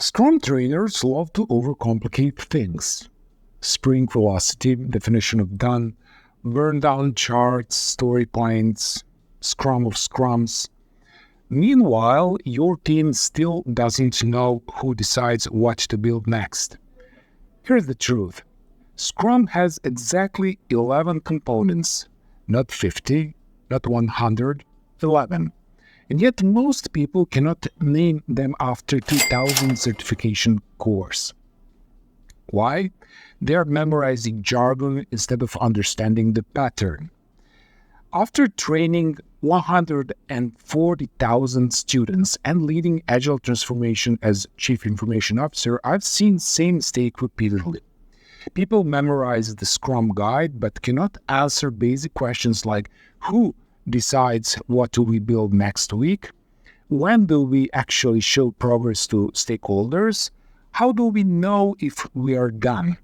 Scrum trainers love to overcomplicate things. Sprint velocity, definition of done, burndown charts, story points, Scrum of Scrums. Meanwhile, your team still doesn't know who decides what to build next. Here's the truth. Scrum has exactly 11 components, not 50, not 100, 11. And yet most people cannot name them after 2000 certification course. Why? They are memorizing jargon instead of understanding the pattern. After training 140,000 students and leading Agile transformation as Chief Information Officer, I've seen same mistake repeatedly. People memorize the Scrum guide but cannot answer basic questions like who decides what do we build next week? When do we actually show progress to stakeholders? How do we know if we are done?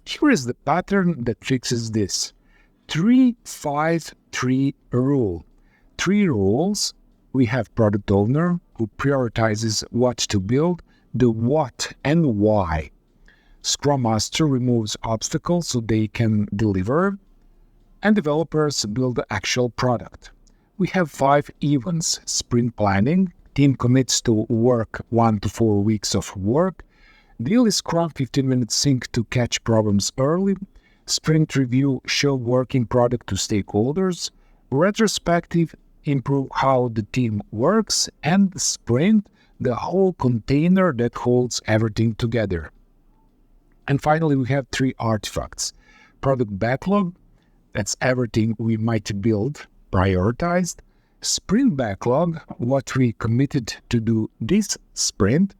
Here is the pattern that fixes this. 3-5-3 rule. 3 rules. We have product owner who prioritizes what to build, the what and why. Scrum Master removes obstacles so they can deliver, and developers build the actual product. We have 5 events: sprint planning, team commits to work 1 to 4 weeks of work, daily Scrum 15-minute sync to catch problems early, sprint review show working product to stakeholders, retrospective improve how the team works, and sprint, the whole container that holds everything together. And finally, we have 3 artifacts. Product backlog, that's everything we might build, prioritized. Sprint backlog, what we committed to do this sprint.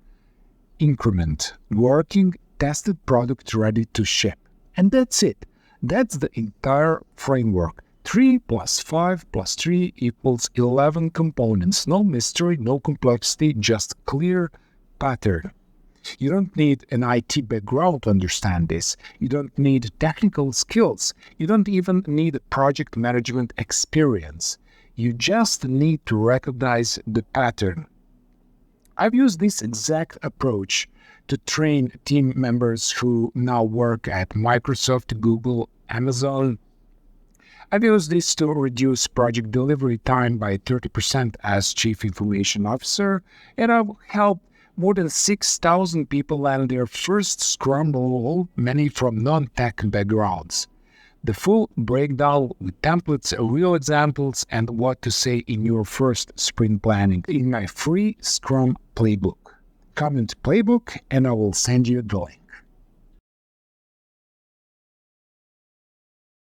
Increment, working, tested product ready to ship. And that's it. That's the entire framework. 3 plus 5 plus 3 equals 11 components. No mystery, no complexity, just clear pattern. You don't need an IT background to understand this. You don't need technical skills. You don't even need project management experience. You just need to recognize the pattern. I've used this exact approach to train team members who now work at Microsoft, Google, Amazon. I've used this to reduce project delivery time by 30% as Chief Information Officer, and I've helped more than 6,000 people land their first Scrum role, many from non-tech backgrounds. The full breakdown with templates, real examples, and what to say in your first sprint planning in my free Scrum playbook. Comment playbook and I will send you the link.